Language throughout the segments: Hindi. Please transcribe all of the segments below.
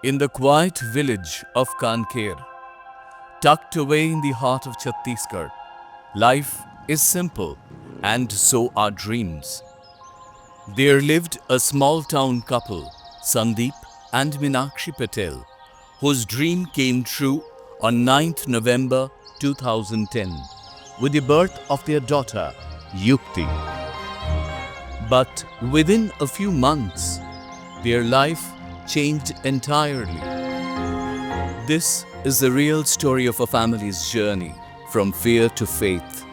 In the quiet village of Kanker, tucked away in the heart of Chhattisgarh, life is simple and so are dreams. There lived a small town couple, Sandeep and Meenakshi Patel, whose dream came true on 9th November 2010 with the birth of their daughter, Yukti. But within a few months, their life changed entirely. This is the real story of a family's journey from fear to faith,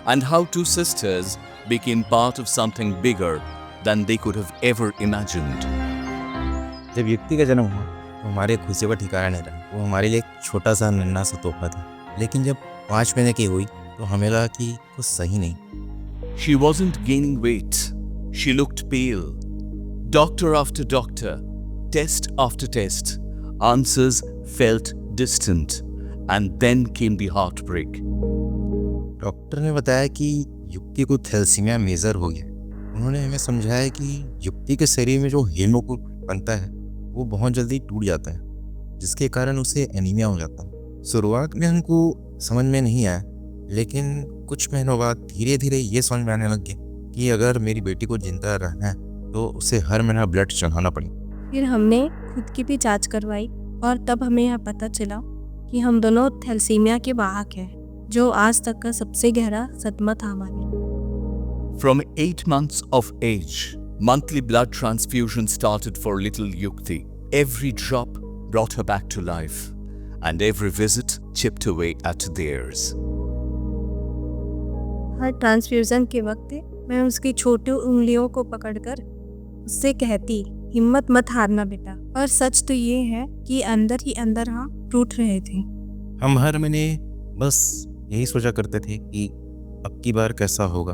and how two sisters became part of something bigger than they could have ever imagined. जब युक्ति का जन्म हुआ तो हमारे खुशी का ठिकाना नहीं रहा। वो हमारे लिए एक छोटा सा नन्हा सा तोहफा था, लेकिन जब 5 महीने की हुई तो हमें लगा कि कुछ सही नहीं। She wasn't gaining weight. She looked pale. Doctor after doctor, test after test, answers felt distant, and then came the heartbreak. Doctor ने बताया कि युक्ति को थैलेसीमिया मेजर हो गया। उन्होंने हमें समझाया कि युक्ति के शरीर में जो हीमोग्लोबिन बनता है वो बहुत जल्दी टूट जाता है, जिसके कारण उसे एनीमिया हो जाता है। शुरुआत में हमको समझ में नहीं आया, लेकिन कुछ महीनों बाद धीरे धीरे ये समझ में आने लग गया कि अगर मेरी बेटी को जिंदा रहना है तो उसे हर महीना ब्लड चढ़ाना पड़ेगा। फिर हमने खुद की भी जांच करवाई और तब हमें यह पता चला कि हम दोनों थैलेसीमिया के वाहक हैं, जो आज तक का सबसे गहरा सदमा था हमारे। From 8 months of age, monthly blood transfusion started for little Yukti. Every drop brought her back to life, and every visit chipped away at theirs. Her transfusion के वक्त मैं उसकी छोटी उंगलियों को पकड़कर उससे कहती, हिम्मत मत हारना बेटा। और सच तो ये है कि अंदर ही अंदर हम टूट रहे थे। हम हर महीने बस यही सोचा करते थे कि अब की बार कैसा होगा।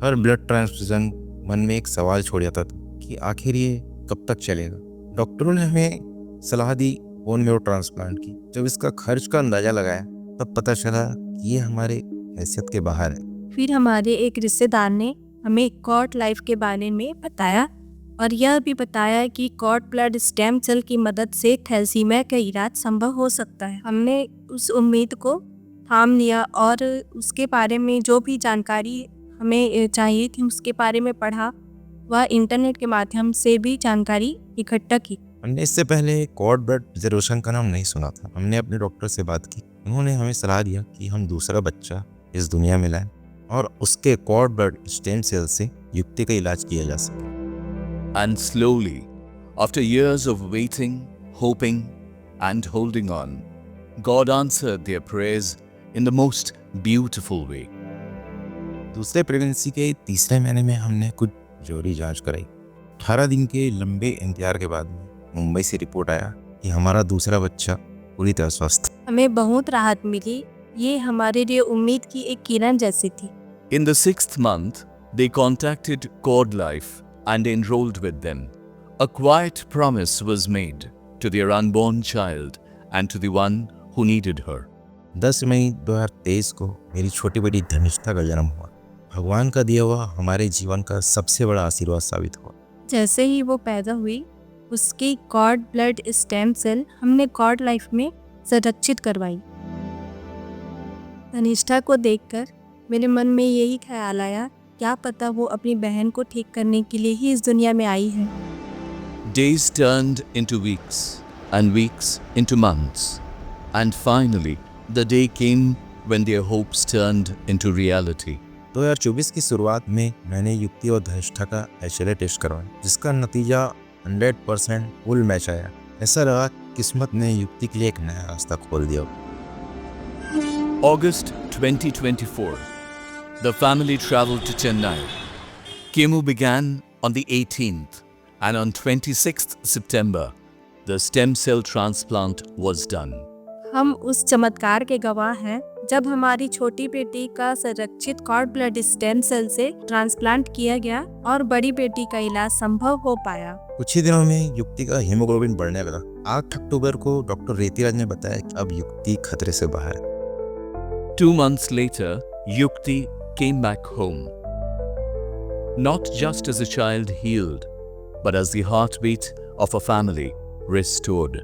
हर ब्लड ट्रांसफ्यूजन मन में एक सवाल छोड़ जाता था कि आखिर ये कब तक चलेगा। डॉक्टरों ने हमें सलाह दी बोन मैरो ट्रांसप्लांट की। जब इसका खर्च का अंदाजा लगाया तब पता चला कि ये हमारे हैसियत के बाहर है। फिर हमारे एक रिश्तेदार ने हमें कॉर्ड लाइफ के बारे में बताया और यह भी बताया कि कॉर्ड ब्लड स्टेम सेल की मदद से थैलेसीमिया का इलाज संभव हो सकता है। हमने उस उम्मीद को थाम लिया और उसके बारे में जो भी जानकारी हमें चाहिए थी उसके बारे में पढ़ा व इंटरनेट के माध्यम से भी जानकारी इकट्ठा की। हमने इससे पहले कॉर्ड ब्लड रिजर्वेशन का नाम नहीं सुना था। हमने अपने डॉक्टर से बात की। उन्होंने हमें सलाह दिया कि हम दूसरा बच्चा इस दुनिया में लाएं और उसके कॉर्ड ब्लड स्टेम सेल से युक्ति का इलाज किया जा सके। And slowly, after years of waiting, hoping, and holding on, God answered their prayers in the most beautiful way. दूसरे प्रेगनेंसी के तीसरे महीने में हमने कुछ जोरी जांच कराई। 18 दिन के लंबे इंतजार के बाद मुंबई से रिपोर्ट आया कि हमारा दूसरा बच्चा पूरी तरह स्वस्थ। हमें बहुत राहत मिली। ये हमारे लिए उम्मीद की एक किरण जैसी थी। In the 6th month, they contacted Cord Life and enrolled with them. A quiet promise was made to their unborn child and to the one who needed her. 10 मई 2023 को मेरी छोटी बेटी धनिष्ठा का जन्म हुआ। भगवान का दिया हुआ हमारे जीवन का सबसे बड़ा आशीर्वाद साबित हुआ। जैसे ही वो पैदा हुई, उसकी कॉर्ड ब्लड स्टेम सेल हमने कॉर्ड लाइफ में संरक्षित करवाई। धनिष्ठा को देखकर मेरे मन में यही ख्याल आया, क्या पता वो अपनी बहन को ठीक करने के लिए ही इस दुनिया में आई है। Days turned into weeks and weeks into months, and finally the day came when their hopes turned into reality. 2024 की शुरुआत में मैंने युक्ति और धनिष्ठा का HLA टेस्ट करवाया, जिसका नतीजा 100% फुल मैच आया। ऐसा लगा किस्मत ने युक्ति के लिए एक नया रास्ता खोल दिया। August 2024. The family traveled to Chennai. Chemo began on the 18th, and on 26th September, the stem cell transplant was done. हम उस चमत्कार के गवाह हैं जब हमारी छोटी बेटी का संरक्षित कॉर्ड ब्लड स्टेम सेल से ट्रांसप्लांट किया गया और बड़ी बेटी का इलाज संभव हो पाया। कुछ ही दिनों में युक्ति का हीमोग्लोबिन बढ़ने लगा। 8 अक्टूबर को डॉक्टर रेतीराज ने बताया कि अब युक्ति खतरे से बाहर है। 2 months later, Yukti came back home. Not just as a child healed, but as the heartbeat of a family restored.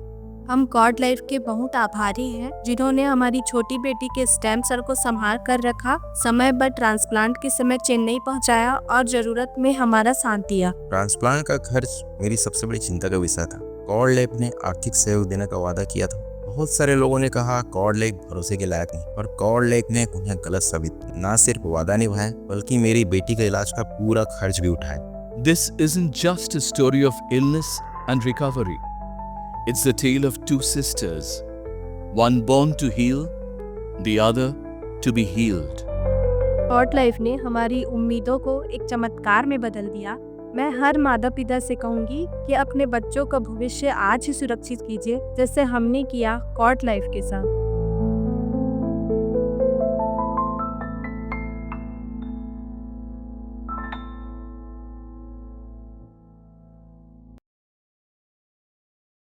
हम कॉर्ड लाइफ के बहुत आभारी हैं जिन्होंने हमारी छोटी बेटी के स्टेम सेल को संभाल कर रखा, समय पर ट्रांसप्लांट के समय चेन्नई पहुंचाया और जरूरत में हमारा साथ दिया। ट्रांसप्लांट का खर्च मेरी सबसे बड़ी चिंता का विषय था। कॉर्ड लाइफ ने आर्थिक सहयोग देने का वादा किया था। बहुत सारे लोगों ने कहा कॉर्ड लाइफ भरोसे के लायक नहीं, पर कॉर्ड लाइफ ने उन्हें गलत साबित किया। ना सिर्फ वादा निभाया बल्कि मेरी बेटी के इलाज का पूरा खर्च भी उठाया। This isn't just a story of illness and recovery. It's the tale of two sisters, one born to heal, the other to be healed. Cordlife ने हमारी उम्मीदों को एक चमत्कार में बदल दिया। मैं हर माता पिता से कहूंगी कि अपने बच्चों का भविष्य आज ही सुरक्षित कीजिए, जैसे हमने किया कॉर्ड लाइफ के साथ।